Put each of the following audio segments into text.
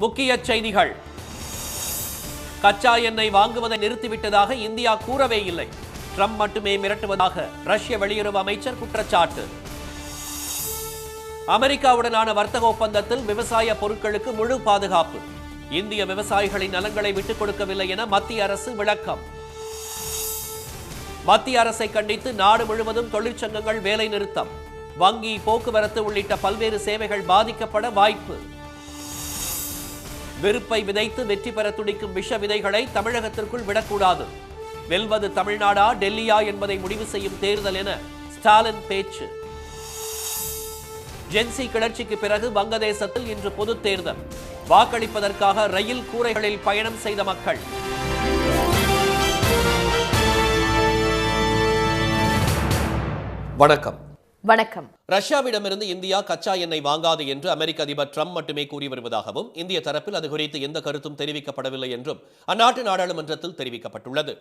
முக்கிய செய்திகள். கச்சா எண்ணெய் வாங்குவதை நிறுத்திவிட்டதாக இந்தியா கூறவே இல்லை. ட்ரம்ப் மட்டுமே மிரட்டுவதாக ரஷ்ய வெளியுறவு அமைச்சர் குற்றச்சாட்டு. அமெரிக்காவுடனான வர்த்தக ஒப்பந்தத்தில் விவசாய பொருட்களுக்கு முழு பாதுகாப்பு. இந்திய விவசாயிகளின் நலன்களை விட்டுக் கொடுக்கவில்லை என மத்திய அரசு விளக்கம். மத்திய அரசை கண்டித்து நாடு முழுவதும் தொழிற்சங்கங்கள் வேலை நிறுத்தம். வங்கி, போக்குவரத்து உள்ளிட்ட பல்வேறு சேவைகள் பாதிக்கப்பட வாய்ப்பு. வெறுப்பை விதைத்து வெற்றி பெற துடிக்கும் விஷ விதைகளை தமிழகத்திற்குள் விடக்கூடாது. வெல்வது தமிழ்நாடா டெல்லியா என்பதை முடிவு செய்யும் தேர்தல் என ஸ்டாலின் பேச்சு. ஜென்சி கிளர்ச்சிக்கு பிறகு வங்கதேசத்தில் இன்று பொது தேர்தல். வாக்களிப்பதற்காக ரயில் கூரைகளில் பயணம் செய்த மக்கள். வணக்கம். வணக்கம். ரஷ்யாவிடமிருந்து இந்தியா கச்சா எண்ணெய் வாங்காது என்று அமெரிக்க அதிபர் ட்ரம்ப் மட்டுமே கூறி வருவதாகவும் இந்திய தரப்பில் அது குறித்து எந்த கருத்தும் தெரிவிக்கப்படவில்லை என்றும் அந்நாட்டு நாடாளுமன்றத்தில் தெரிவிக்கப்பட்டுள்ளது.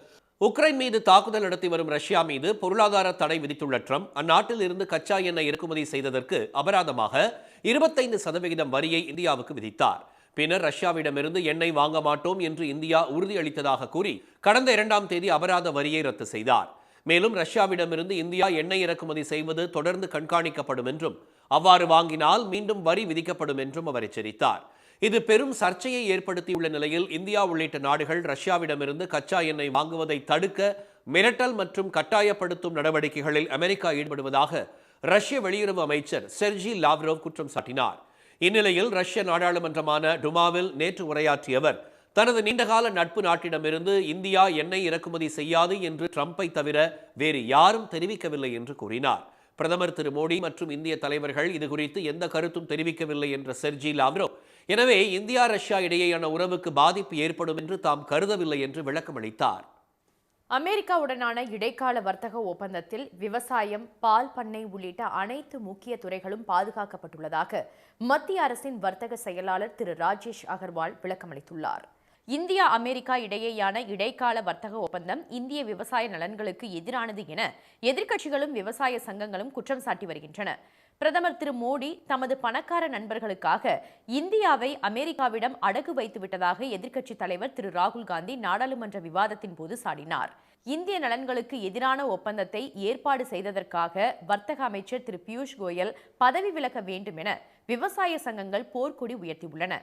உக்ரைன் மீது தாக்குதல் நடத்தி வரும் ரஷ்யா மீது பொருளாதார தடை விதித்துள்ள ட்ரம்ப் அந்நாட்டில் இருந்து கச்சா எண்ணெய் இறக்குமதி செய்ததற்கு அபராதமாக 25% வரியை இந்தியாவுக்கு விதித்தார். பின்னர் ரஷ்யாவிடமிருந்து எண்ணெய் வாங்க மாட்டோம் என்று இந்தியா உறுதியளித்ததாக கூறி கடந்த 2ஆம் தேதி அபராத வரியை ரத்து செய்தார். மேலும் ரஷ்யாவிடமிருந்து இந்தியா எண்ணெய் இறக்குமதி செய்வது தொடர்ந்து கண்காணிக்கப்படும் என்றும் அவ்வாறு வாங்கினால் மீண்டும் வரி விதிக்கப்படும் என்றும் அவர் எச்சரித்தார். இது பெரும் சர்ச்சையை ஏற்படுத்தியுள்ள நிலையில் இந்தியா உள்ளிட்ட நாடுகள் ரஷ்யாவிடமிருந்து கச்சா எண்ணெய் வாங்குவதை தடுக்க மிரட்டல் மற்றும் கட்டாயப்படுத்தும் நடவடிக்கைகளில் அமெரிக்கா ஈடுபடுவதாக ரஷ்ய வெளியுறவு அமைச்சர் செர்ஜி லாவ்ரோவ் குற்றம் சாட்டினார். இந்நிலையில் ரஷ்ய நாடாளுமன்றமான டுமாவில் நேற்று உரையாற்றிய அவர் தனது நீண்டகால நட்பு நாட்டிடமிருந்து இந்தியா எண்ணெய் இறக்குமதி செய்யாது என்று ட்ரம்பை தவிர வேறு யாரும் தெரிவிக்கவில்லை என்று கூறினார். பிரதமர் திரு மோடி மற்றும் இந்திய தலைவர்கள் இதுகுறித்து எந்த கருத்தும் தெரிவிக்கவில்லை என்ற செர்ஜி லாவ்ரோவ், எனவே இந்தியா ரஷ்யா இடையேயான உறவுக்கு பாதிப்பு ஏற்படும் என்று தாம் கருதவில்லை என்று விளக்கமளித்தார். அமெரிக்காவுடனான இடைக்கால வர்த்தக ஒப்பந்தத்தில் விவசாயம், பால் பண்ணை உள்ளிட்ட அனைத்து முக்கிய துறைகளும் பாதுகாக்கப்பட்டுள்ளதாக மத்திய அரசின் வர்த்தக செயலாளர் திரு ராஜேஷ் அகர்வால் விளக்கமளித்துள்ளார். இந்தியா அமெரிக்கா இடையேயான இடைக்கால வர்த்தக ஒப்பந்தம் இந்திய விவசாய நலன்களுக்கு எதிரானது என எதிர்க்கட்சிகளும் விவசாய சங்கங்களும் குற்றம் சாட்டி வருகின்றன. பிரதமர் திரு மோடி தமது பணக்கார நண்பர்களுக்காக இந்தியாவை அமெரிக்காவிடம் அடகு வைத்து விட்டதாக எதிர்க்கட்சி தலைவர் திரு ராகுல் காந்தி நாடாளுமன்ற விவாதத்தின் போது சாடினார். இந்திய நலன்களுக்கு எதிரான ஒப்பந்தத்தை ஏற்பாடு செய்ததற்காக வர்த்தக அமைச்சர் திரு பியூஷ் கோயல் பதவி விலக வேண்டும் என விவசாய சங்கங்கள் போர்க்கொடி உயர்த்தியுள்ளன.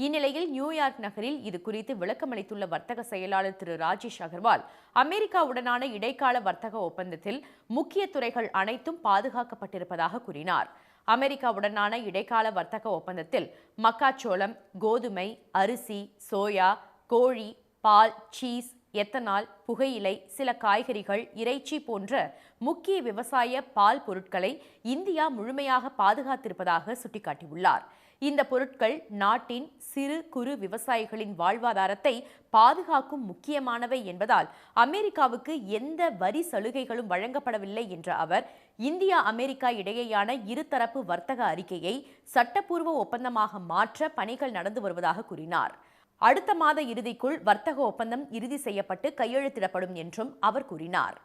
இந்நிலையில் நியூயார்க் நகரில் இது குறித்து விளக்கமளித்துள்ள வர்த்தக செயலாளர் திரு ராஜேஷ் அகர்வால், அமெரிக்காவுடனான இடைக்கால வர்த்தக ஒப்பந்தத்தில் முக்கிய துறைகள் அனைத்தும் பாதுகாக்கப்பட்டிருப்பதாக கூறினார். அமெரிக்காவுடனான இடைக்கால வர்த்தக ஒப்பந்தத்தில் மக்காச்சோளம், கோதுமை, அரிசி, சோயா, கோழி, பால், சீஸ், எத்தனால், புகையிலை, சில காய்கறிகள், இறைச்சி போன்ற முக்கிய விவசாய பால் பொருட்களை இந்தியா முழுமையாக பாதுகாத்திருப்பதாக சுட்டிக்காட்டியுள்ளார். இந்த பொருட்கள் நாட்டின் சிறு குறு விவசாயிகளின் வாழ்வாதாரத்தை பாதுகாக்கும் முக்கியமானவை என்பதால் அமெரிக்காவுக்கு எந்த வரி சலுகைகளும் வழங்கப்படவில்லை என்ற அவர், இந்தியா அமெரிக்கா இடையேயான இருதரப்பு வர்த்தக அறிக்கையை சட்டப்பூர்வ ஒப்பந்தமாக மாற்ற பணிகள் நடந்து வருவதாக கூறினார். அடுத்த மாத இறுதிக்குள் வர்த்தக ஒப்பந்தம் இறுதி செய்யப்பட்டு கையெழுத்திடப்படும் என்றும் அவர் கூறினார்.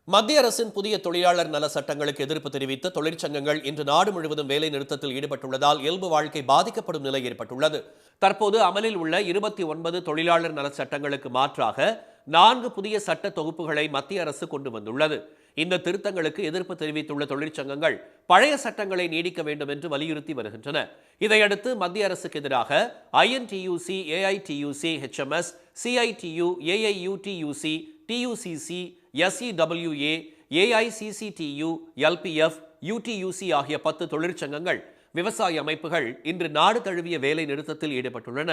மத்திய அரசின் புதிய தொழிலாளர் நல சட்டங்களுக்கு எதிர்ப்பு தெரிவித்த தொழிற்சங்கங்கள் இன்று நாடு முழுவதும் வேலை நிறுத்தத்தில் ஈடுபட்டுள்ளதால் இயல்பு வாழ்க்கை பாதிக்கப்படும் நிலை ஏற்பட்டுள்ளது. தற்போது அமலில் உள்ள 29 தொழிலாளர் நல சட்டங்களுக்கு மாற்றாக 4 புதிய சட்ட தொகுப்புகளை மத்திய அரசு கொண்டு வந்துள்ளது. இந்த திருத்தங்களுக்கு எதிர்ப்பு தெரிவித்துள்ள தொழிற்சங்கங்கள் பழைய சட்டங்களை நீடிக்க வேண்டும் என்று வலியுறுத்தி வருகின்றன. இதையடுத்து மத்திய அரசுக்கு எதிராக INTUC, AITUC, HMS, CITU, AIUTUC, TUCC, SEWA, AICCTU, LPF, UTUC ஆகிய 10 தொழிற்சங்கங்கள், விவசாய அமைப்புகள் இன்று நாடு தழுவிய வேலை நிறுத்தத்தில் ஈடுபட்டுள்ளன.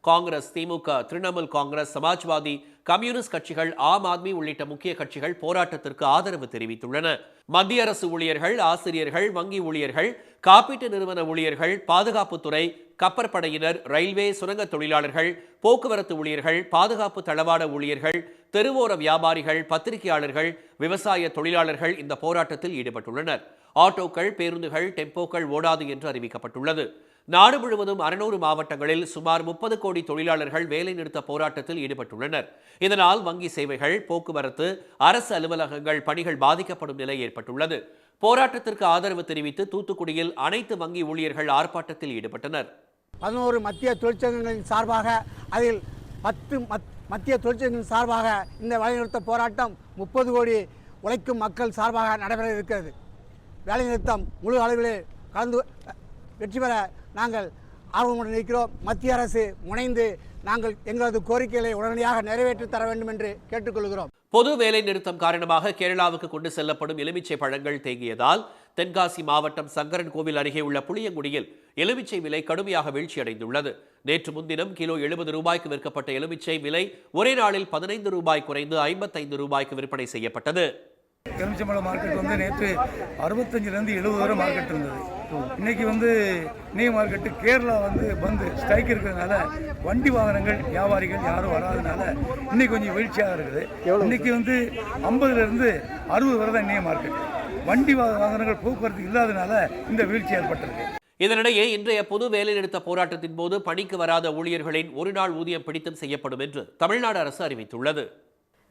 காங்கிரஸ், திமுக, திரிணாமுல் காங்கிரஸ், சமாஜ்வாதி, கம்யூனிஸ்ட் கட்சிகள், ஆம் ஆத்மி உள்ளிட்ட முக்கிய கட்சிகள் போராட்டத்திற்கு ஆதரவு தெரிவித்துள்ளன. மத்திய அரசு ஊழியர்கள், ஆசிரியர்கள், வங்கி ஊழியர்கள், காப்பீட்டு நிறுவன ஊழியர்கள், பாதுகாப்புத்துறை, கப்பற்படையினர், ரயில்வே, சுரங்க தொழிலாளர்கள், போக்குவரத்து ஊழியர்கள், பாதுகாப்பு தளவாட ஊழியர்கள், தெருவோர வியாபாரிகள், பத்திரிகையாளர்கள், விவசாய தொழிலாளர்கள் இந்த போராட்டத்தில் ஈடுபட்டுள்ளனர். ஆட்டோக்கள், பேருந்துகள், டெம்போக்கள் ஓடாது என்று அறிவிக்கப்பட்டுள்ளது. நாடு முழுவதும் 600 மாவட்டங்களில் சுமார் 30 கோடி தொழிலாளர்கள் வேலை நிறுத்த போராட்டத்தில் ஈடுபட்டுள்ளனர். இதனால் வங்கி சேவைகள், போக்குவரத்து, அரசு அலுவலகங்கள் பணிகள் பாதிக்கப்படும் நிலை ஏற்பட்டுள்ளது. போராட்டத்திற்கு ஆதரவு தெரிவித்து தூத்துக்குடியில் அனைத்து வங்கி ஊழியர்கள் ஆர்ப்பாட்டத்தில் ஈடுபட்டனர். 11 மத்திய தொழிற்சங்கங்களின் சார்பாக, அதில் 10 மத்திய தொழிற்சங்கங்களின் சார்பாக இந்த வேலைநிறுத்த போராட்டம் 30 கோடி உழைக்கும் மக்கள் சார்பாக நடைபெற இருக்கிறது. வேலைநிறுத்தம் முழு அளவிலே கலந்து வெற்றி பெற நாங்கள் ஆர்வமுடன் இருக்கிறோம். மத்திய அரசு முனைந்து நாங்கள் எங்களது கோரிக்கைகளை உடனடியாக நிறைவேற்றி தர வேண்டும் என்று கேட்டுக்கொள்கிறோம். பொது வேலை நிறுத்தம் காரணமாக கேரளாவுக்கு கொண்டு செல்லப்படும் எலுமிச்சை பழங்கள் தேங்கியதால் தென்காசி மாவட்டம் சங்கரன் கோவில் அருகே உள்ள புளியங்குடியில் எலுமிச்சை விலை கடுமையாக வீழ்ச்சியடைந்துள்ளது. நேற்று முன்தினம் கிலோ 70 ரூபாய்க்கு விற்கப்பட்ட எலுமிச்சை விலை ஒரே நாளில் 15 ரூபாய் குறைந்து 55 ரூபாய்க்கு விற்பனை செய்யப்பட்டது. எலுமிச்சம்பழம் மார்க்கெட் நேற்று 65லேருந்து 70 வரை மார்க்கெட் இருந்தது. இன்னைக்கு இன்னைக்கு மார்க்கெட்டு கேரளா பந்து ஸ்ட்ரைக் இருக்கிறதுனால வண்டி வாகனங்கள் வியாபாரிகள் யாரும் வராதனால இன்னைக்கு கொஞ்சம் வீழ்ச்சியாக இருக்குது. இன்னைக்கு 50லேருந்து 60 வரை தான் இன்னைய மார்க்கெட். வண்டி வாகனங்கள் போக்குவரத்து இல்லாதனால இந்த வீழ்ச்சி ஏற்பட்டிருக்கு. இதனிடையே இன்றைய பொது வேலைநிறுத்த போராட்டத்தின் போது பணிக்கு வராத ஊழியர்களின் ஒரு நாள் ஊதியம் பிடித்தம் செய்யப்படும் என்று தமிழ்நாடு அரசு அறிவித்துள்ளது.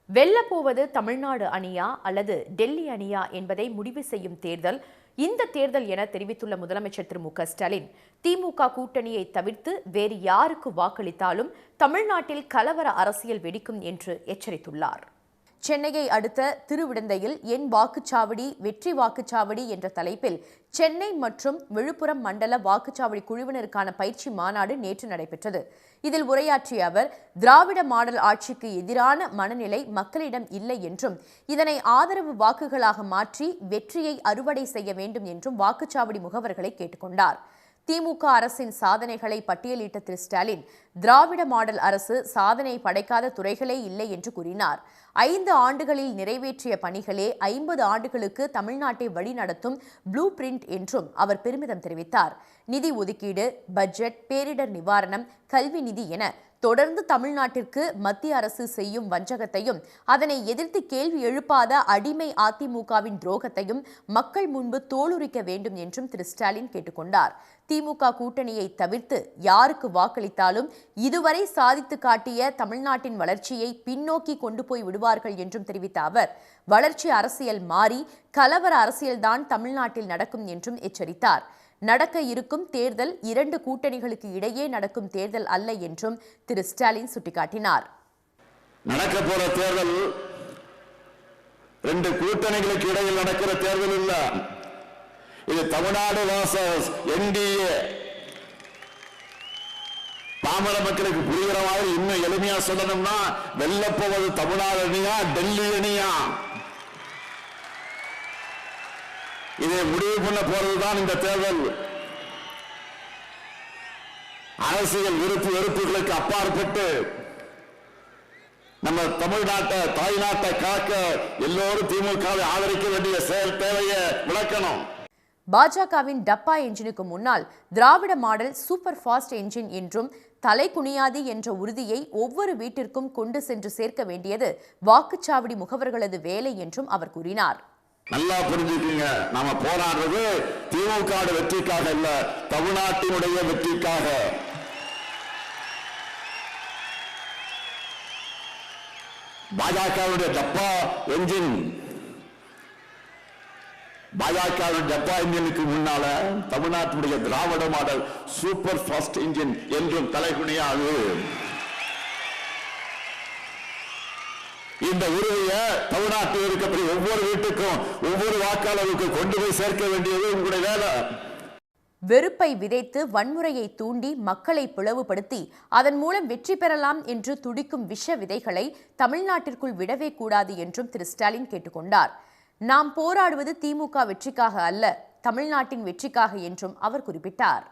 வெல்லப்போவது தமிழ்நாடு அணியா அல்லது டெல்லி அணியா என்பதை முடிவு செய்யும் தேர்தல் இந்த தேர்தல் என தெரிவித்துள்ள முதலமைச்சர் திரு மு க ஸ்டாலின், திமுக கூட்டணியை தவிர்த்து வேறு யாருக்கு வாக்களித்தாலும் தமிழ்நாட்டில் கலவர அரசியல் வெடிக்கும் என்று எச்சரித்துள்ளார். சென்னையை அடுத்த திருவிடந்தையில் என் வாக்குச்சாவடி வெற்றி வாக்குச்சாவடி என்ற தலைப்பில் சென்னை மற்றும் விழுப்புரம் மண்டல வாக்குச்சாவடி குழுவினருக்கான பயிற்சி மாநாடு நேற்று நடைபெற்றது. இதில் உரையாற்றிய அவர், திராவிட மாடல் ஆட்சிக்கு எதிரான மனநிலை மக்களிடம் இல்லை என்றும் இதனை ஆதரவு வாக்குகளாக மாற்றி வெற்றியை அறுவடை செய்ய வேண்டும் என்றும் வாக்குச்சாவடி முகவர்களை கேட்டுக்கொண்டார். திமுக அரசின் சாதனைகளை பட்டியலிட்ட திரு ஸ்டாலின், திராவிட மாடல் அரசு சாதனை படைக்காத துறைகளே இல்லை என்று கூறினார். 5 ஆண்டுகளில் நிறைவேற்றிய பணிகளே 50 ஆண்டுகளுக்கு தமிழ்நாட்டை வழிநடத்தும் ப்ளூ பிரிண்ட் என்றும் அவர் பெருமிதம் தெரிவித்தார். நிதி ஒதுக்கீடு, பட்ஜெட், பேரிடர் நிவாரணம், கல்வி நிதி என தொடர்ந்து தமிழ்நாட்டிற்கு மத்திய அரசு செய்யும் வஞ்சகத்தையும் அதனை எதிர்த்து கேள்வி எழுப்பாத அடிமை அதிமுகவின் துரோகத்தையும் மக்கள் முன்பு தோலுரிக்க வேண்டும் என்றும் திரு ஸ்டாலின் கேட்டுக்கொண்டார். திமுக கூட்டணியை தவிர்த்து யாருக்கு வாக்களித்தாலும் இதுவரை சாதித்து காட்டிய தமிழ்நாட்டின் வளர்ச்சியை பின்னோக்கி கொண்டு போய் விடுவார்கள் என்றும் தெரிவித்த அவர், வளர்ச்சி அரசியல் மாறி கலவர அரசியல்தான் தமிழ்நாட்டில் நடக்கும் என்றும் எச்சரித்தார். நடக்க இருக்கும் தேர்தல் 2 கூட்டணிகளுக்கு இடையே நடக்கும் தேர்தல் அல்ல என்றும் திரு ஸ்டாலின் சுட்டிக்காட்டினார். நடக்க போற தேர்தல் 2 கூட்டணிகளுக்கு இடையில் நடக்கிற தேர்தல் இல்ல. இது தமிழ்நாடு வாசஸ் என்டிஏ. பாமர மக்களுக்கு புரிகிற மாதிரி இன்னும் எளிமையா சொல்லணும்னா, வெல்லப்போவது தமிழ்நாடு அணியா டெல்லி அணியா, இதை முடிவு பண்ண போறதுதான் இந்த தேர்தல். அரசியல் விருப்பு வெறுப்புகளுக்கு அப்பாற்பட்டு நம்ம தமிழ்நாட்டை தாய்நாட்டை காக்க எல்லோரும் திமுகவை ஆதரிக்க வேண்டிய செயல் தேவையை விளக்கணும். பாஜகவின் டப்பா என்ஜினுக்கு முன்னால் திராவிட மாடல் சூப்பர் ஃபாஸ்ட் என்ஜின் என்றும் தலை குனியாது என்ற உறுதியை ஒவ்வொரு வீட்டிற்கும் கொண்டு சென்று சேர்க்க வேண்டியது வாக்குச்சாவடி முகவர்களது வேலை என்றும் அவர் கூறினார். நல்லா புரிஞ்சுக்கீங்க, நாம போராடுறது திமுக வெற்றிக்காக இல்ல, தமிழ்நாட்டினுடைய வெற்றிக்காக. பாஜகவுடைய டப்பா என்ஜின், பாஜகவுடைய டப்பா என்ஜினுக்கு முன்னால தமிழ்நாட்டினுடைய திராவிட மாடல் சூப்பர் ஃபாஸ்ட் என்ஜின் என்றும் தலைகுனியாது. இந்த உறுதியை தமிழ்நாட்டில் இருக்கக்கூடிய ஒவ்வொரு வீட்டுக்கும் ஒவ்வொரு வாக்காளருக்கு கொண்டு போய் சேர்க்க வேண்டியது உங்களுடைய வேலை. வெறுப்பை விதைத்து வன்முறையை தூண்டி மக்களை பிளவுபடுத்தி அதன் மூலம் வெற்றி பெறலாம் என்று துடிக்கும் விஷ விதைகளை தமிழ்நாட்டிற்குள் விடவே கூடாது என்றும் திரு ஸ்டாலின் கேட்டுக்கொண்டார். நாம் போராடுவது திமுக வெற்றிக்காக அல்ல, தமிழ்நாட்டின் வெற்றிக்காக என்றும் அவர் குறிப்பிட்டார்.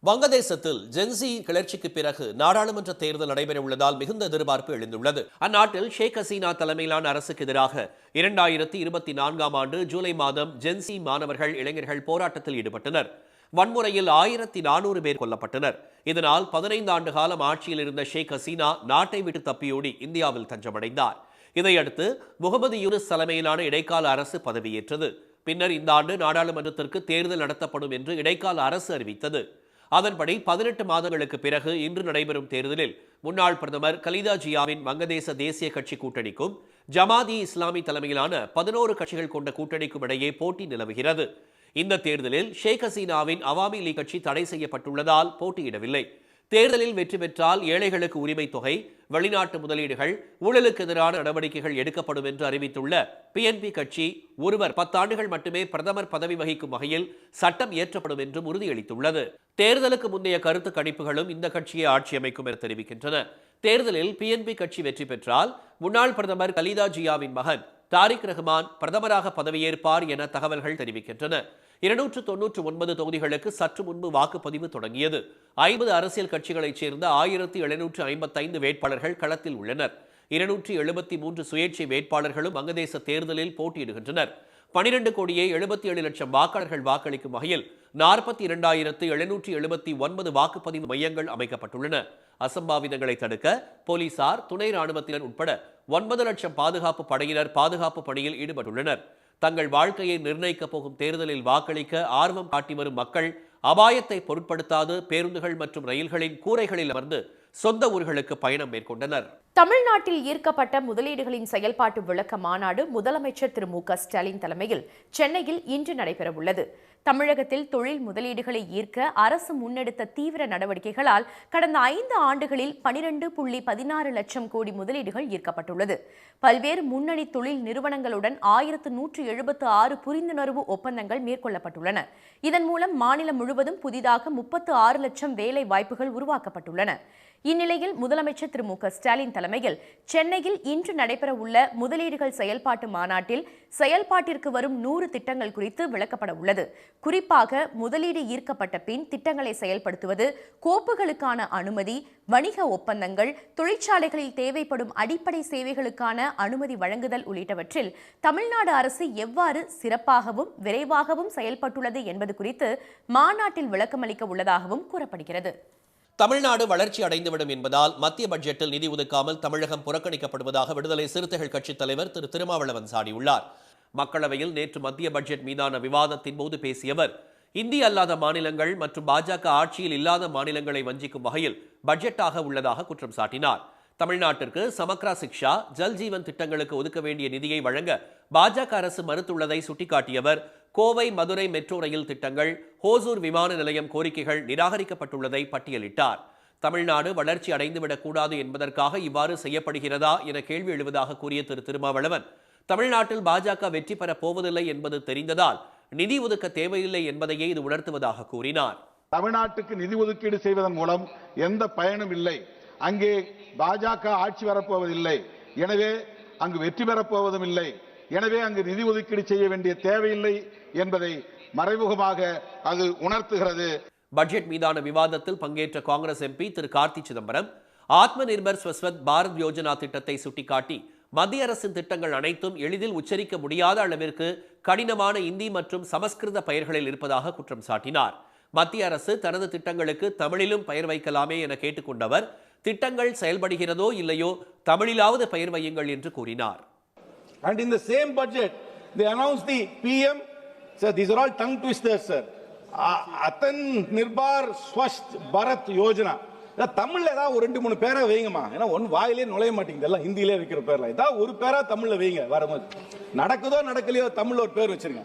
வங்கதேசத்தில் ஜென்சி கிளர்ச்சிக்கு பிறகு நாடாளுமன்ற தேர்தல் நடைபெற உள்ளதால் மிகுந்த எதிர்பார்ப்பு எழுந்துள்ளது. அந்நாட்டில் ஷேக் ஹசீனா தலைமையிலான அரசுக்கு எதிராக 2024ஆம் ஆண்டு ஜூலை மாதம் ஜென்சி மாணவர்கள் இளைஞர்கள் போராட்டத்தில் ஈடுபட்டனர். வன்முறையில் 1400 பேர் கொல்லப்பட்டனர். இதனால் 15 ஆண்டு காலம் ஆட்சியில் இருந்த ஷேக் ஹசீனா நாட்டை விட்டு தப்பியோடி இந்தியாவில் தஞ்சமடைந்தார். இதையடுத்து முகமது யூனுஸ் தலைமையிலான இடைக்கால அரசு பதவியேற்றது. பின்னர் இந்த ஆண்டு நாடாளுமன்றத்திற்கு தேர்தல் நடத்தப்படும் என்று இடைக்கால அரசு அறிவித்தது. அதன்படி 18 மாதங்களுக்கு பிறகு இன்று நடைபெறும் தேர்தலில் முன்னாள் பிரதமர் கலிதா ஜியாவின் வங்கதேச தேசிய கட்சி கூட்டணிக்கும் ஜமாத் இஸ்லாமி தலைமையிலான 11 கட்சிகள் கொண்ட கூட்டணிக்கும் இடையே போட்டி நிலவுகிறது. இந்த தேர்தலில் ஷேக் ஹசீனாவின் அவாமி லீக் கட்சி தடை செய்யப்பட்டுள்ளதால் போட்டியிடவில்லை. தேர்தலில் வெற்றி பெற்றால் ஏழைகளுக்கு உரிமை தொகை, வெளிநாட்டு முதலீடுகள், ஊழலுக்கு எதிரான நடவடிக்கைகள் எடுக்கப்படும் என்று அறிவித்துள்ள PNP கட்சி ஒருவர் 10 ஆண்டுகள் மட்டுமே பிரதமர் பதவி வகிக்கும் வகையில் சட்டம் இயற்றப்படும் என்றும் உறுதியளித்துள்ளது. தேர்தலுக்கு முந்தைய கருத்து கணிப்புகளும் இந்த கட்சியை ஆட்சி அமைக்கும் என தெரிவிக்கின்றன. தேர்தலில் PNP கட்சி வெற்றி பெற்றால் முன்னாள் பிரதமர் கலீதா ஜியாவின் மகன் தாரிக் ரஹ்மான் பிரதமராக பதவியேற்பார் என தகவல்கள் தெரிவிக்கின்றன. 299 தொகுதிகளுக்கு சற்று முன்பு வாக்குப்பதிவு தொடங்கியது. 50 அரசியல் கட்சிகளைச் சேர்ந்த 1755 வேட்பாளர்கள் களத்தில் உள்ளனர். 273 சுயேட்சை வேட்பாளர்களும் வங்கதேச தேர்தலில் போட்டியிடுகின்றனர். 12,77,00,000 வாக்காளர்கள் வாக்களிக்கும் வகையில் 42,779 வாக்குப்பதிவு மையங்கள் அமைக்கப்பட்டுள்ளன. அசம்பாவிதங்களை தடுக்க போலீசார், துணை ராணுவத்தினர் உட்பட 9 லட்சம் பாதுகாப்பு படையினர் பாதுகாப்பு பணியில் ஈடுபட்டுள்ளனர். தங்கள் வாழ்க்கையை நிர்ணயிக்கப் போகும் தேர்தலில் வாக்களிக்க ஆர்வம் காட்டி வரும் மக்கள் அபாயத்தை பொருட்படுத்தாது பேருந்துகள் மற்றும் ரயில்களின் கூரைகளில் அமர்ந்து சொந்த ஊர்களுக்கு பயணம் மேற்கொண்டனர். தமிழ்நாட்டில் ஈர்க்கப்பட்ட முதலீடுகளின் செயல்பாட்டு விளக்க மாநாடு முதலமைச்சர் திரு மு க ஸ்டாலின் தலைமையில் சென்னையில் இன்று நடைபெறவுள்ளது. தமிழகத்தில் தொழில் முதலீடுகளை ஈர்க்க அரசு முன்னெடுத்த தீவிர நடவடிக்கைகளால் கடந்த 5 ஆண்டுகளில் 12.16 லட்சம் கோடி முதலீடுகள் ஈர்க்கப்பட்டுள்ளது. பல்வேறு முன்னணி தொழில் நிறுவனங்களுடன் 1176 புரிந்துணர்வு ஒப்பந்தங்கள் மேற்கொள்ளப்பட்டுள்ளன. இதன் மூலம் மாநிலம் முழுவதும் புதிதாக 36 லட்சம் வேலை வாய்ப்புகள் உருவாக்கப்பட்டுள்ளன. இந்நிலையில் முதலமைச்சர் திரு மு க ஸ்டாலின் தலைமையில் சென்னையில் இன்று நடைபெறவுள்ள முதலீடுகள் செயல்பாட்டு மாநாட்டில் செயல்பாட்டிற்கு வரும் 100 திட்டங்கள் குறித்து விளக்கப்பட உள்ளது. குறிப்பாக முதலீடு ஈர்க்கப்பட்ட பின் திட்டங்களை செயல்படுத்துவது, கோப்புகளுக்கான அனுமதி, வணிக ஒப்பந்தங்கள், தொழிற்சாலைகளில் தேவைப்படும் அடிப்படை சேவைகளுக்கான அனுமதி வழங்குதல் உள்ளிட்டவற்றில் தமிழ்நாடு அரசு எவ்வாறு சிறப்பாகவும் விரைவாகவும் செயல்பட்டுள்ளது என்பது குறித்து மாநாட்டில் விளக்கமளிக்க உள்ளதாகவும் கூறப்படுகிறது. தமிழ்நாடு வளர்ச்சி அடைந்துவிடும் என்பதால் மத்திய பட்ஜெட்டில் நிதி ஒதுக்காமல் தமிழகம் புறக்கணிக்கப்படுவதாக விடுதலை சிறுத்தைகள் கட்சித் தலைவர் திரு திருமாவளவன் சாடியுள்ளார். மக்களவையில் நேற்று மத்திய பட்ஜெட் மீதான விவாதத்தின் போது பேசிய அவர், இந்திய அல்லாத மாநிலங்கள் மற்றும் பாஜக ஆட்சியில் இல்லாத மாநிலங்களை வஞ்சிக்கும் வகையில் பட்ஜெட்டாக உள்ளதாக குற்றம் சாட்டினார். தமிழ்நாட்டிற்கு சமக்ரா சிக்ஷா, ஜல் ஜீவன் திட்டங்களுக்கு ஒதுக்க வேண்டிய நிதியை வழங்க பாஜக அரசு மறுத்துள்ளதை சுட்டிக்காட்டியவர், கோவை மதுரை மெட்ரோ ரயில் திட்டங்கள், ஹோசூர் விமான நிலையம் கோரிக்கைகள் நிராகரிக்கப்பட்டுள்ளதை பட்டியலிட்டார். தமிழ்நாடு வளர்ச்சி அடைந்துவிடக் கூடாது என்பதற்காக இவ்வாறு செய்யப்படுகிறதா என கேள்வி எழுவதாக கூறிய திரு திருமாவளவன், தமிழ்நாட்டில் பாஜக வெற்றி பெறப் போவதில்லை என்பது தெரிந்ததால் நிதி ஒதுக்க தேவையில்லை என்பதையே இது உணர்த்துவதாக கூறினார். தமிழ்நாட்டுக்கு நிதி ஒதுக்கீடு செய்வதன் மூலம் எந்த பயனும் இல்லை. அங்கே பாஜக ஆட்சி வரப்போவதில்லை. எனவே அங்கு வெற்றி பெறப்போவதும் இல்லை. எனவே அங்கு நிதி ஒதுக்கீடு செய்ய வேண்டிய தேவையில்லை என்பதை மறைமுகமாக அது உணர்த்துகிறது. பட்ஜெட் மீதான விவாதத்தில் பங்கேற்ற காங்கிரஸ் எம்பி திரு கார்த்தி சிதம்பரம், ஆத்ம நிர்பர் ஸ்வஸ்வத் பாரத் யோஜனா திட்டத்தை சுட்டிக்காட்டி, மத்திய அரசின் திட்டங்கள் அனைத்தும் எளிதில் உச்சரிக்க முடியாத அளவிற்கு கடினமான இந்தி மற்றும் சமஸ்கிருத பெயர்களில் இருப்பதாக குற்றம் சாட்டினார். மத்திய அரசு தனது திட்டங்களுக்கு தமிழிலும் பெயர் வைக்கலாமே என கேட்டுக்கொண்டவர், திட்டங்கள் செயல்படுகிறதோ இல்லையோ தமிழிலாவது பெயர் வையுங்கள் என்று கூறினார். And in the same budget, they announced the PM. Sir, these are all tongue twisters, sir. Atan Nirbhar Swasth Bharat Yojana. தமிழ்ல ஏதாவது ஒரு 2-3 பேரை வைங்கம்மா. ஏன்னா ஒன் வாயிலே நுழைய மாட்டேங்குது, எல்லாம் ஹிந்தியிலே வைக்கிற பேர்ல. ஏதாவது ஒரு பேரா தமிழ்ல வைங்க. வரும்போது நடக்குதோ நடக்கலையோ தமிழ்ல ஒரு பேர் வச்சிருங்க.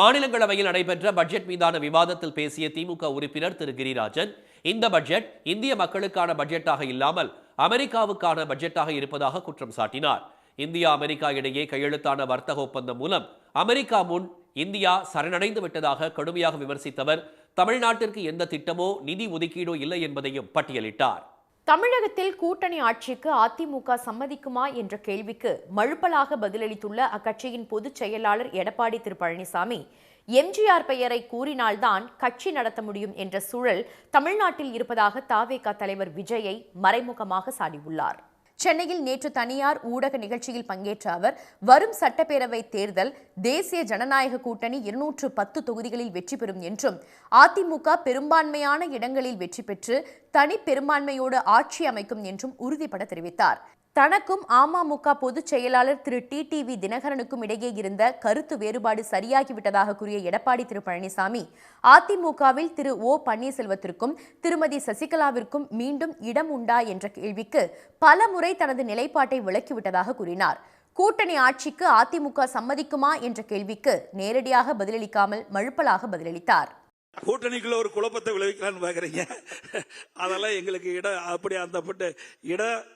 மாநிலங்களவையில் நடைபெற்ற பட்ஜெட் மீதான விவாதத்தில் பேசிய திமுக உறுப்பினர் திரு கிரிராஜன், இந்த பட்ஜெட் இந்திய மக்களுக்கான பட்ஜெட்டாக இல்லாமல் அமெரிக்காவுக்கான பட்ஜெட்டாக இருப்பதாக குற்றம் சாட்டினார். இந்தியா அமெரிக்கா இடையே கையெழுத்தான வர்த்தக ஒப்பந்தம் மூலம் அமெரிக்கா முன் இந்தியா சரணடைந்து விட்டதாக கடுமையாக விமர்சித்தவர், தமிழ்நாட்டிற்கு எந்த திட்டமோ நிதி ஒதுக்கீடோ இல்லை என்பதையும் பட்டியலிட்டார். தமிழகத்தில் கூட்டணி ஆட்சிக்கு அதிமுக சம்மதிக்குமா என்ற கேள்விக்கு மழுப்பலாக பதிலளித்துள்ள அக்கட்சியின் பொதுச் செயலாளர் எடப்பாடி திரு பழனிசாமி, எம்ஜிஆர் பெயரை கூறினால்தான் கட்சி நடத்த முடியும் என்ற சூழல் தமிழ்நாட்டில் இருப்பதாக தவேக தலைவர் விஜயை மறைமுகமாக சாடியுள்ளார். சென்னையில் நேற்று தனியார் ஊடக நிகழ்ச்சியில் பங்கேற்ற அவர், வரும் சட்டப்பேரவை தேர்தல் தேசிய ஜனநாயக கூட்டணி 210 தொகுதிகளில் வெற்றி பெறும் என்றும், அதிமுக பெரும்பான்மையான இடங்களில் வெற்றி பெற்று தனி பெரும்பான்மையோடு ஆட்சி அமைக்கும் என்றும் உறுதிபட தெரிவித்தார். தனக்கும் அமமுக பொதுச் செயலாளர் திரு டிடிவி தினகரனுக்கும் இடையே இருந்த கருத்து வேறுபாடு சரியாகிவிட்டதாக கூறிய எடப்பாடி திரு பழனிசாமி, அதிமுகவில் திரு ஓ பன்னீர்செல்வத்திற்கும் திருமதி சசிகலாவிற்கும் மீண்டும் இடம் உண்டா என்ற கேள்விக்கு பல முறை தனது நிலைப்பாட்டை விளக்கிவிட்டதாக கூறினார். கூட்டணி ஆட்சிக்கு அதிமுக சம்மதிக்குமா என்ற கேள்விக்கு நேரடியாக பதிலளிக்காமல் மழுப்பலாக பதிலளித்தார். கூட்டணிக்குள்ள ஒரு குழப்பத்தை விளைவிக்கலான்னு பாக்குறீங்க. அதெல்லாம் எங்களுக்கு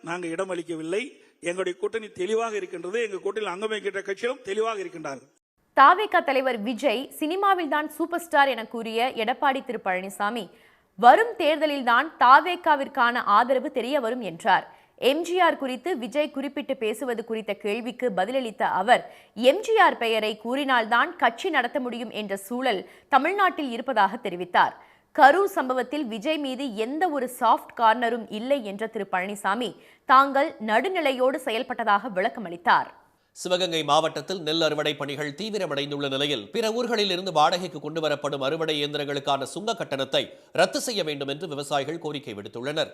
நாங்க இடம் அளிக்கவில்லை. எங்களுடைய கூட்டணி தெளிவாக இருக்கின்றது. எங்க கூட்டணியில் அங்கம் வகிக்கின்ற கட்சிகளும் தெளிவாக இருக்கின்றார்கள். தாவேகா தலைவர் விஜய் சினிமாவில் தான் சூப்பர் ஸ்டார் என கூறிய எடப்பாடி திரு பழனிசாமி வரும் தேர்தலில் தான் தாவேகாவிற்கான ஆதரவு தெரிய வரும் என்றார். எம்ஜிஆர் குறித்து விஜய் குறிப்பிட்டு பேசுவது குறித்த கேள்விக்கு பதிலளித்த அவர், எம்ஜிஆர் பெயரை கூறினால்தான் கட்சி நடத்த முடியும் என்ற சூழல் தமிழ்நாட்டில் இருப்பதாக தெரிவித்தார். கரூர் சம்பவத்தில் விஜய் மீது எந்த ஒரு சாஃப்ட் கார்னரும் இல்லை என்ற திரு பழனிசாமி தாங்கள் நடுநிலையோடு செயல்பட்டதாக விளக்கமளித்தார். சிவகங்கை மாவட்டத்தில் நெல் அறுவடை பணிகள் தீவிரமடைந்துள்ள நிலையில் பிற ஊர்களில் இருந்து வாடகைக்கு கொண்டு வரப்படும் அறுவடை இயந்திரங்களுக்கான சுங்க கட்டணத்தை ரத்து செய்ய வேண்டும் என்று விவசாயிகள் கோரிக்கை விடுத்துள்ளனர்.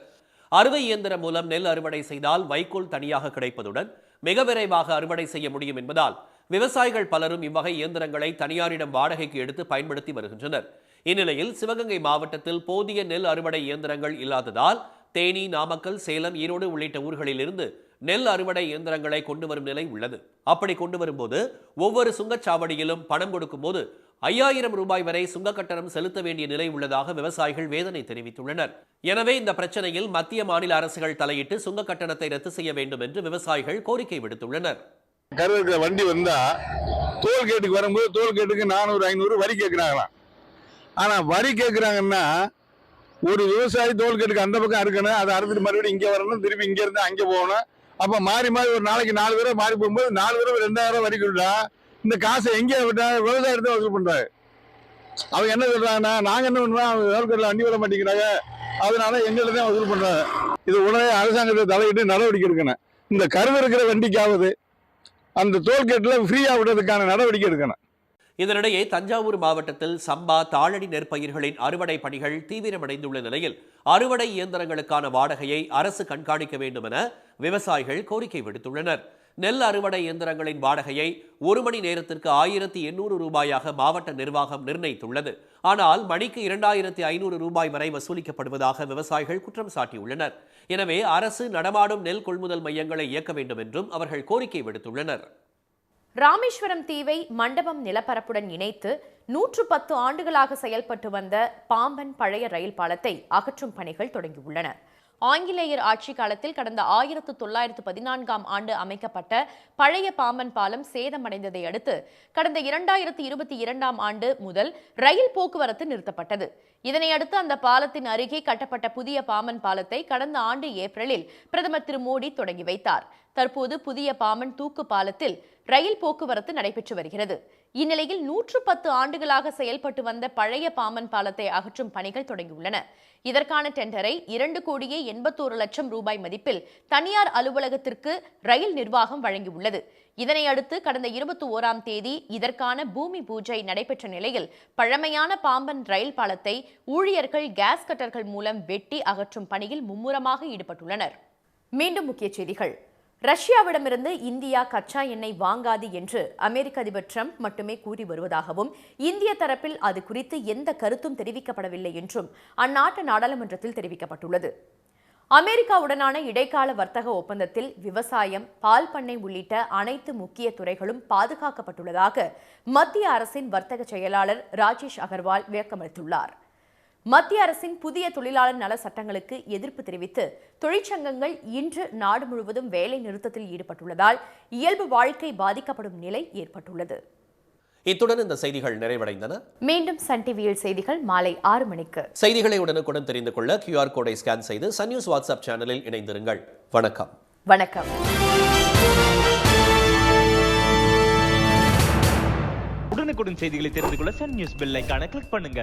அறுவை இயந்திரம் மூலம் நெல் அறுவடை செய்தால் வைக்கோல் தனியாக கிடைப்பதுடன் மிக விரைவாக அறுவடை செய்ய முடியும் என்பதால் விவசாயிகள் பலரும் இவ்வகை இயந்திரங்களை தனியாரிடம் வாடகைக்கு எடுத்து பயன்படுத்தி வருகின்றனர். இந்நிலையில் சிவகங்கை மாவட்டத்தில் போதிய நெல் அறுவடை இயந்திரங்கள் இல்லாததால் தேனி, நாமக்கல், சேலம், ஈரோடு உள்ளிட்ட ஊர்களில் இருந்து நெல் அறுவடை இயந்திரங்களை கொண்டு வரும் நிலை உள்ளது. அப்படி கொண்டு வரும்போது ஒவ்வொரு சுங்கச்சாவடியிலும் பணம் கொடுக்கும் போது 5000 ரூபாய் வரை சுங்க கட்டணம் செலுத்த வேண்டிய நிலை உள்ளதாக விவசாயிகள் வேதனை தெரிவித்துள்ளனர். எனவே இந்த பிரச்சனையில் மத்திய மாநில அரசுகள் தலையிட்டு சுங்க கட்டணத்தை ரத்து செய்ய வேண்டும் என்று விவசாயிகள் கோரிக்கை விடுத்துள்ளனர். கருவேற்கிற வண்டி வந்தா டோல்கேட்டுக்கு வரும்போது டோல்கேட்டுக்கு 400-500 வரி கேட்கிறாங்களாம். ஆனா வரி கேட்கிறாங்கன்னா ஒரு விவசாயி டோல்கேட்டுக்கு அந்த பக்கம் இருக்கணும், அதை அறுத்துட்டு மறுபடியும் இங்க வரணும், திருப்பி இங்க இருந்து அங்க போகணும். அப்ப மாறி மாறி ஒரு நாளைக்கு 4 தடவை மாறி போகும்போது 4 தடவை 2000 வரி கொடுத்தா இந்த காசை எங்கே விட்டா விவசாயத்தை வசூல் பண்றாரு. அவங்க என்ன சொல்றாங்கன்னா, நாங்க என்ன பண்றோம், டோல்கேட்ல வண்டி விட மாட்டேங்கிறாங்க, அதனால எங்கள்ட்ட தான் வசூல் பண்றாங்க. இது உடனே அரசாங்கத்தை தலையிட்டு நடவடிக்கை எடுக்கணும். இந்த கருவு இருக்கிற வண்டிக்காவது அந்த டோல்கேட்ல ஃப்ரீயா விடுறதுக்கான நடவடிக்கை எடுக்கணும். இதனிடையே தஞ்சாவூர் மாவட்டத்தில் சம்பா, தாளடி நெற்பயிர்களின் அறுவடை பணிகள் தீவிரமடைந்துள்ள நிலையில் அறுவடை இயந்திரங்களுக்கான வாடகையை அரசு கண்காணிக்க வேண்டும் என விவசாயிகள் கோரிக்கை விடுத்துள்ளனர். நெல் அறுவடை இயந்திரங்களின் வாடகையை 1 மணி நேரத்திற்கு 1800 ரூபாயாக மாவட்ட நிர்வாகம் நிர்ணயித்துள்ளது. ஆனால் மணிக்கு 2500 ரூபாய் வரை வசூலிக்கப்படுவதாக விவசாயிகள் குற்றம் சாட்டியுள்ளனர். எனவே அரசு நடமாடும் நெல் கொள்முதல் மையங்களை இயக்க வேண்டும் என்றும் அவர்கள் கோரிக்கை விடுத்துள்ளனர். ராமேஸ்வரம் தீவை மண்டபம் நிலப்பரப்புடன் இணைத்து 110 ஆண்டுகளாக செயல்பட்டு வந்த பாம்பன் பழைய ரயில் பாலத்தை அகற்றும் பணிகள் தொடங்கியுள்ளன. ஆங்கிலேயர் ஆட்சி காலத்தில் கடந்த 1914ஆம் ஆண்டு அமைக்கப்பட்ட பழைய பாம்பன் பாலம் சேதமடைந்ததை அடுத்து கடந்த 2022ஆம் ஆண்டு முதல் ரயில் போக்குவரத்து நிறுத்தப்பட்டது. இதனையடுத்து அந்த பாலத்தின் அருகே கட்டப்பட்ட புதிய பாம்பன் பாலத்தை கடந்த ஆண்டு ஏப்ரலில் பிரதமர் திரு மோடி தொடங்கி வைத்தார். தற்போது புதிய பாம்பன் தூக்கு பாலத்தில் ரயில் போக்குவரத்து நடைபெற்று வருகிறது. இந்நிலையில் 110 ஆண்டுகளாக செயல்பட்டு வந்த பழைய பாம்பன் பாலத்தை அகற்றும் பணிகள் தொடங்கியுள்ளன. இதற்கான டெண்டரை 2,81,00,000 ரூபாய் மதிப்பில் தனியார் அலுவலகத்திற்கு ரயில் நிர்வாகம் வழங்கியுள்ளது. இதனையடுத்து கடந்த 21ஆம் தேதி இதற்கான பூமி பூஜை நடைபெற்ற நிலையில் பழமையான பாம்பன் ரயில் பாலத்தை ஊழியர்கள் கேஸ் கட்டர்கள் மூலம் வெட்டி அகற்றும் பணியில் மும்முரமாக ஈடுபட்டுள்ளனர். மீண்டும் முக்கிய செய்திகள். ரஷ்யாவிடமிருந்து இந்தியா கச்சா எண்ணெய் வாங்காது என்று அமெரிக்க அதிபர் ட்ரம்ப் மட்டுமே கூறி வருவதாகவும் இந்திய தரப்பில் அது குறித்து எந்த கருத்தும் தெரிவிக்கப்படவில்லை என்றும் அந்நாட்டு நாடாளுமன்றத்தில் தெரிவிக்கப்பட்டுள்ளது. அமெரிக்காவுடனான இடைக்கால வர்த்தக ஒப்பந்தத்தில் விவசாயம், பால் பண்ணை உள்ளிட்ட அனைத்து முக்கிய துறைகளும் பாதுகாக்கப்பட்டுள்ளதாக மத்திய அரசின் வர்த்தக செயலாளர் ராஜேஷ் அகர்வால் விளக்கமளித்துள்ளார். மத்திய அரசின் புதிய தொழிலாளர் நல சட்டங்களுக்கு எதிர்ப்பு தெரிவித்து தொழிற்சங்கங்கள் இன்று நாடு முழுவதும் வேலை நிறுத்தத்தில் ஈடுபட்டுள்ளதால் இயல்பு வாழ்க்கை பாதிக்கப்படும் நிலை ஏற்பட்டுள்ளது. இத்துடன் இந்த செய்திகள் நிறைவடைந்தன. மீண்டும் சன் டிவியில் செய்திகள் மாலை 6 மணிக்கு. செய்திகளை உடனுக்குடன் தெரிந்து கொள்ள QR கோடை ஸ்கேன் செய்து சன் நியூஸ் வாட்ஸ்அப் சேனலில் இணைந்திருங்கள். வணக்கம். வணக்கம். உடனுக்குடன் செய்திகளை தெரிந்து கொள்ள சன் நியூஸ் பெல் ஐகானை கிளிக் பண்ணுங்க.